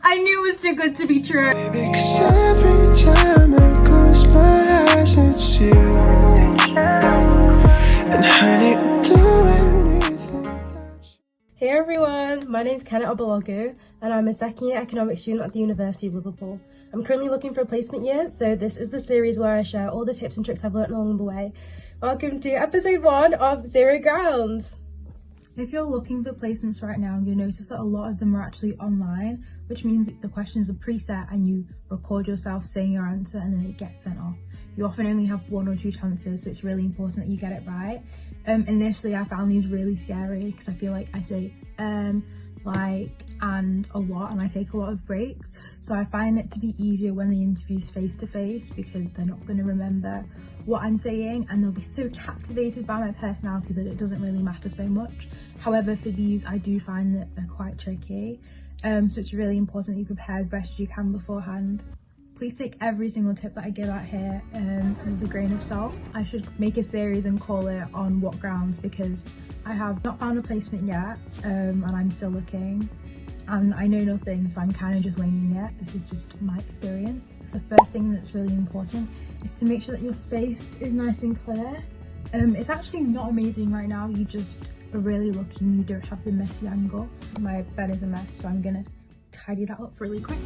I knew it was too good to be true. Because every time I close my eyes, it's you. And honey, I'd do anything. Hey everyone, my name's Kene Ogbologu and I'm a second year economics student at the University of Liverpool. I'm currently looking for a placement year, so this is the series where I share all the tips and tricks I've learned along the way. Welcome to episode 1 of Zero Grounds. If you're looking for placements right now, you'll notice that a lot of them are actually online, which means that the questions are preset and you record yourself saying your answer and then it gets sent off. You often only have 1 or 2 chances, so it's really important that you get it right. Initially I found these really scary because I feel like I say like and a lot and I take a lot of breaks, so I find it to be easier when the interview's face to face because they're not going to remember what I'm saying and they'll be so captivated by my personality that it doesn't really matter so much. However, for these I do find that they're quite tricky, so it's really important that you prepare as best as you can beforehand. Please take every single tip that I give out here with a grain of salt. I should make a series and call it On What Grounds because I have not found a placement yet and I'm still looking and I know nothing, so I'm kind of just winging it. This is just my experience. The first thing that's really important is to make sure that your space is nice and clear. It's actually not amazing right now, you just are really lucky and you don't have the messy angle. My bed is a mess, so I'm gonna tidy that up really quick.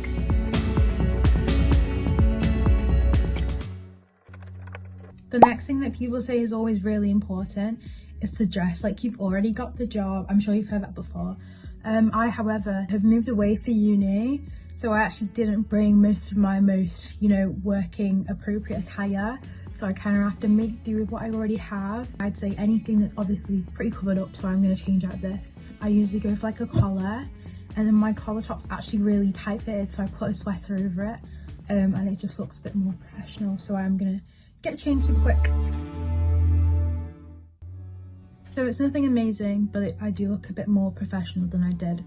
The next thing that people say is always really important is to dress like you've already got the job. I'm sure you've heard that before. I, however, have moved away for uni, so I actually didn't bring most of my working appropriate attire. So I kind of have to make do with what I already have. I'd say anything that's obviously pretty covered up, so I'm going to change out this. I usually go for like a collar, and then my collar top's actually really tight fitted, so I put a sweater over it, and it just looks a bit more professional. So I'm going to get changed super quick. So it's nothing amazing, but I do look a bit more professional than I did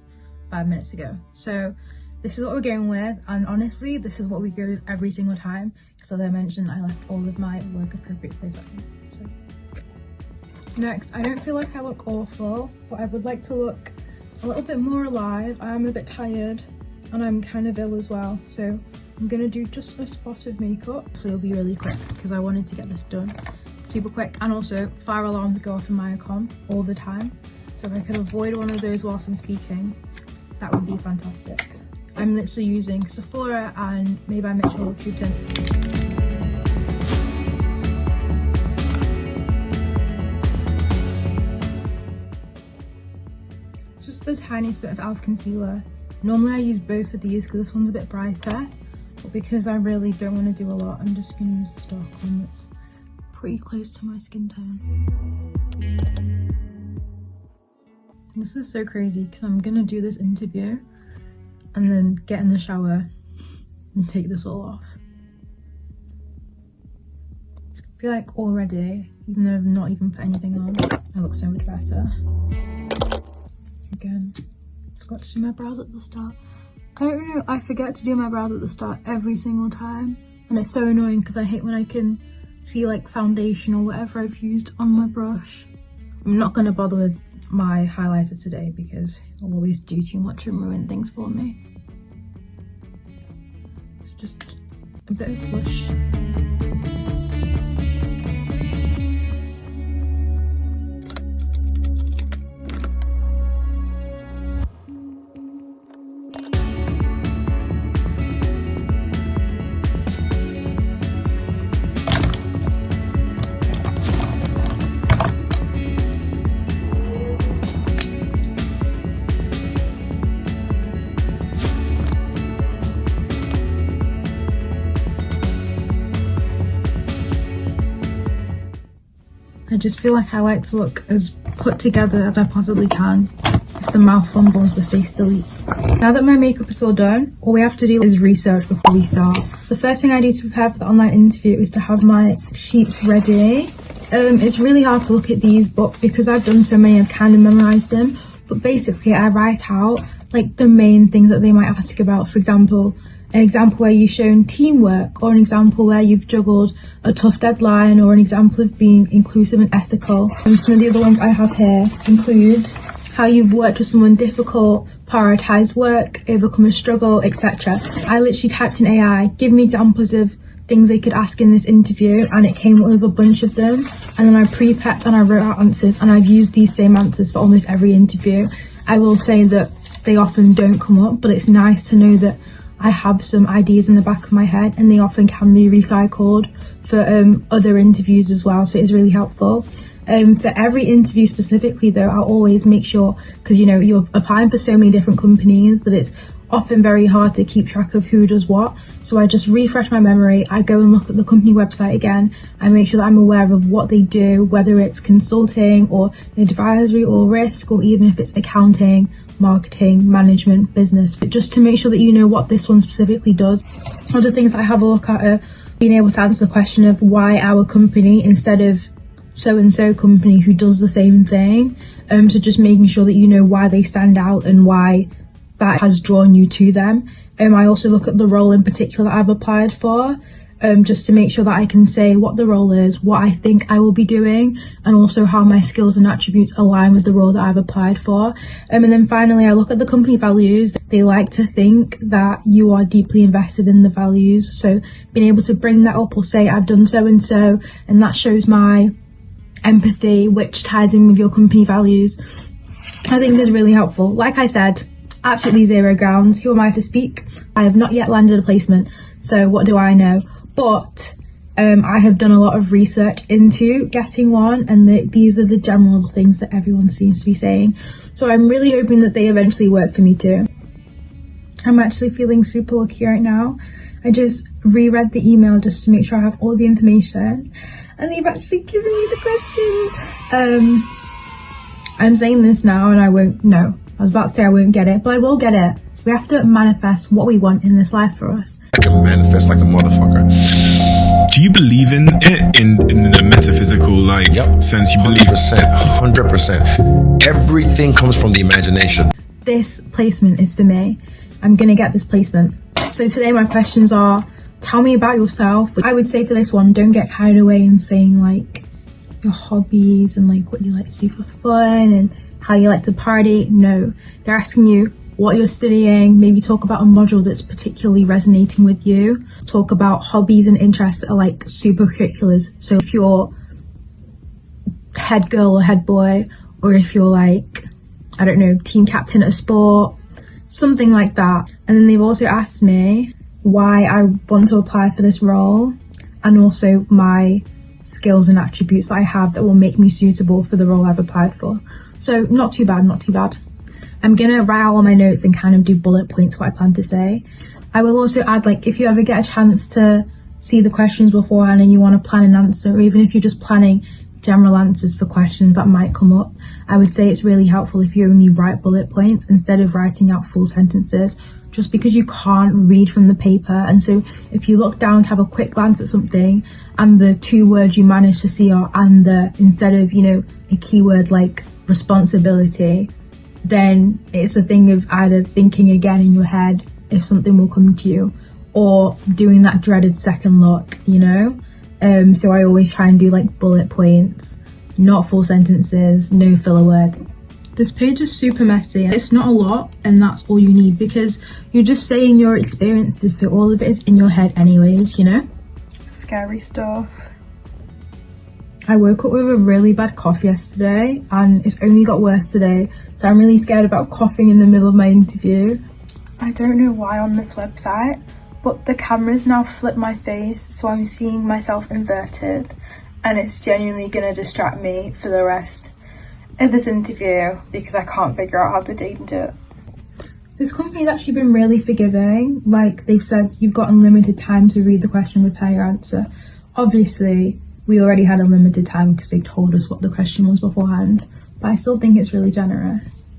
5 minutes ago. So this is what we're going with, and honestly, this is what we go with every single time, because as I mentioned, I left all of my work appropriate clothes at home. So next, I don't feel like I look awful, but I would like to look a little bit more alive. I'm a bit tired and I'm kind of ill as well, so I'm gonna do just a spot of makeup. It'll be really quick because I wanted to get this done super quick, and also fire alarms go off in my account all the time, so if I could avoid one of those whilst I'm speaking, that would be fantastic. I'm literally using Sephora and Made by Mitchell True Tint. Just a tiny bit of e.l.f. concealer. Normally I use both of these because this one's a bit brighter, but because I really don't want to do a lot, I'm just going to use this dark one that's pretty close to my skin tone. This is so crazy because I'm going to do this interview and then get in the shower and take this all off. I feel like already, even though I've not even put anything on, I look so much better. Again, forgot to do my brows at the start. I don't know, I forget to do my brows at the start every single time, and it's so annoying because I hate when I can see like foundation or whatever I've used on my brush. I'm not going to bother with my highlighter today because I'll always do too much and ruin things for me. It's just a bit of blush. I just feel like I like to look as put together as I possibly can. If the mouth fumbles, the face deletes. Now that my makeup is all done, all we have to do is research before we start. The first thing I do to prepare for the online interview is to have my sheets ready. It's really hard to look at these, but because I've done so many, I've kind of memorized them. But basically, I write out like the main things that they might ask about. For example, an example where you've shown teamwork, or an example where you've juggled a tough deadline, or an example of being inclusive and ethical. And some of the other ones I have here include how you've worked with someone difficult, prioritized work, overcome a struggle, etc. I literally typed in AI, give me examples of things they could ask in this interview, and it came up with a bunch of them. And then I pre-prepped and I wrote out answers, and I've used these same answers for almost every interview. I will say that they often don't come up, but it's nice to know that I have some ideas in the back of my head, and they often can be recycled for other interviews as well, so it's really helpful. For every interview specifically though, I'll always make sure, because you know you're applying for so many different companies that it's often very hard to keep track of who does what, so I just refresh my memory. I go and look at the company website again. I make sure that I'm aware of what they do, whether it's consulting or advisory or risk, or even if it's accounting, marketing, management, business, but just to make sure that you know what this one specifically does. Other things I have a look at are being able to answer the question of why our company instead of so-and-so company who does the same thing. So just making sure that you know why they stand out and why that has drawn you to them. I also look at the role in particular that I've applied for, just to make sure that I can say what the role is, what I think I will be doing, and also how my skills and attributes align with the role that I've applied for. And then finally, I look at the company values. They like to think that you are deeply invested in the values. So being able to bring that up or say, I've done so-and-so, and that shows my empathy, which ties in with your company values, I think is really helpful. Like I said, absolutely zero grounds. Who am I to speak? I have not yet landed a placement, so what do I know? But I have done a lot of research into getting one, and these are the general things that everyone seems to be saying. So I'm really hoping that they eventually work for me too. I'm actually feeling super lucky right now. I just reread the email just to make sure I have all the information, and they've actually given me the questions. I'm saying this now and I won't, no, I was about to say I won't get it, but I will get it. We have to manifest what we want in this life for us. I can manifest like a motherfucker. Do you believe in it in the metaphysical sense? You believe 100%. Everything comes from the imagination. This placement is for me. I'm gonna get this placement. So today my questions are, tell me about yourself. I would say for this one, don't get carried away in saying like your hobbies and like what you like to do for fun and how you like to party. No, they're asking you what you're studying, maybe talk about a module that's particularly resonating with you, talk about hobbies and interests that are like super curriculars. So if you're head girl or head boy, or if you're like, I don't know, team captain at a sport, something like that. And then they've also asked me why I want to apply for this role, and also my skills and attributes that I have that will make me suitable for the role I've applied for. So not too bad, not too bad. I'm gonna write out all my notes and kind of do bullet points what I plan to say. I will also add, like, if you ever get a chance to see the questions beforehand and you want to plan an answer, or even if you're just planning general answers for questions that might come up, I would say it's really helpful if you only write bullet points instead of writing out full sentences, just because you can't read from the paper. And so if you look down to have a quick glance at something and the two words you manage to see are and the, instead of, you know, a keyword like responsibility, then it's a thing of either thinking again in your head if something will come to you, or doing that dreaded second look, you know? So I always try and do like bullet points, not full sentences, no filler words. This page is super messy. It's not a lot, and that's all you need, because you're just saying your experiences, so all of it is in your head anyways, you know? Scary stuff. I woke up with a really bad cough yesterday, and it's only got worse today, so I'm really scared about coughing in the middle of my interview. I don't know why on this website, but the camera's now flipped my face, so I'm seeing myself inverted, and it's genuinely gonna distract me for the rest of this interview because I can't figure out how to change it. This company's actually been really forgiving. Like, they've said you've got unlimited time to read the question and prepare your answer. Obviously, we already had a limited time because they told us what the question was beforehand, but I still think it's really generous.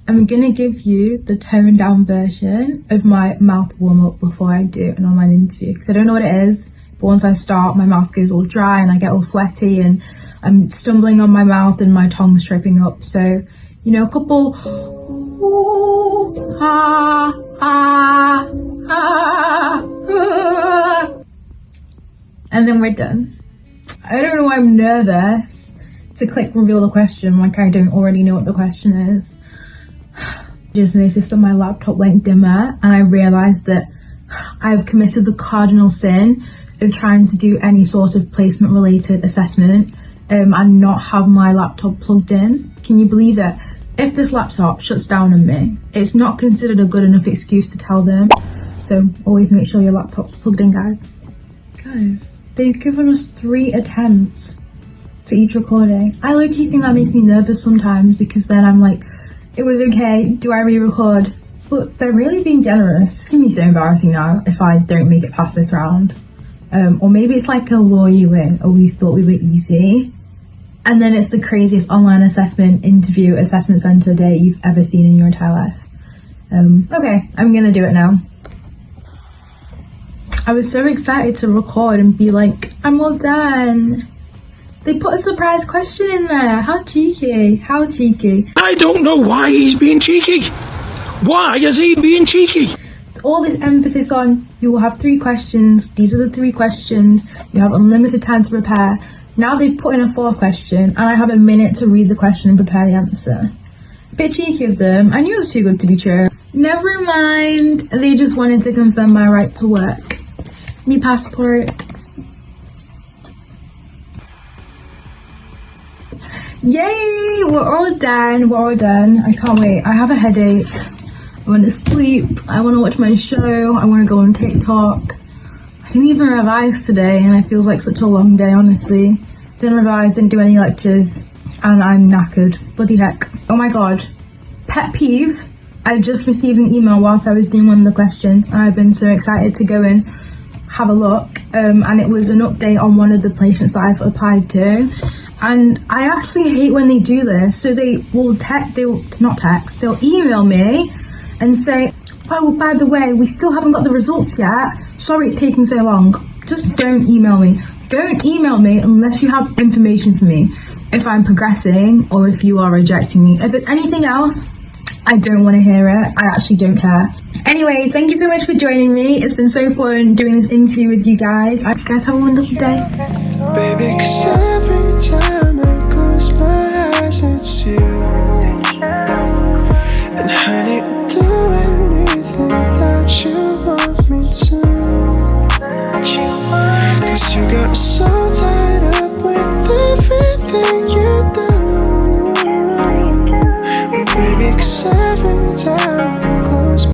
I'm gonna give you the toned down version of my mouth warm up before I do an online interview, because I don't know what it is, but once I start, my mouth goes all dry and I get all sweaty and I'm stumbling on my mouth and my tongue's tripping up. So, you know, a couple ooh, ah, ah, ah, ah, and then we're done. I don't know why I'm nervous. to click reveal the question like I don't already know what the question is. Just noticed that my laptop went dimmer and I realised that I've committed the cardinal sin of trying to do any sort of placement related assessment and not have my laptop plugged in. Can you believe it? If this laptop shuts down on me, it's not considered a good enough excuse to tell them. So always make sure your laptop's plugged in, guys. Guys, they've given us 3 attempts for each recording. I low-key think that makes me nervous sometimes because then I'm like, it was okay, do I re-record? But they're really being generous. It's gonna be so embarrassing now if I don't make it past this round. Or maybe it's like a law you win, or we thought we were easy. And then it's the craziest online assessment interview assessment center day you've ever seen in your entire life. Okay, I'm gonna do it now. I was so excited to record and be like, I'm all done. They put a surprise question in there. How cheeky, how cheeky. I don't know why he's being cheeky. Why is he being cheeky? All this emphasis on, you will have 3 questions, these are the 3 questions, you have unlimited time to prepare. Now they've put in a 4th question and I have a minute to read the question and prepare the answer. A bit cheeky of them. I knew it was too good to be true. Never mind, they just wanted to confirm my right to work. Me passport. Yay, we're all done, I can't wait. I have a headache, I want to sleep, I want to watch my show, I want to go on TikTok. I didn't even revise today and it feels like such a long day, honestly. Didn't revise, didn't do any lectures, and I'm knackered. Bloody heck. Oh my god. Pet peeve. I just received an email whilst I was doing one of the questions and I've been so excited to go and have a look. And it was an update on one of the placements that I've applied to. And I actually hate when they do this. So they'll email me and say, oh, by the way, we still haven't got the results yet. Sorry it's taking so long. Just don't email me. Don't email me unless you have information for me. If I'm progressing or if you are rejecting me. If it's anything else, I don't want to hear it. I actually don't care. Anyways, thank you so much for joining me. It's been so fun doing this interview with you guys. I hope you guys have a wonderful day. Baby, 'cause every time I close my eyes, it's you. And honey, I'll do anything that you want me to. 'Cause you got me so tied up with everything you do. Baby, 'cause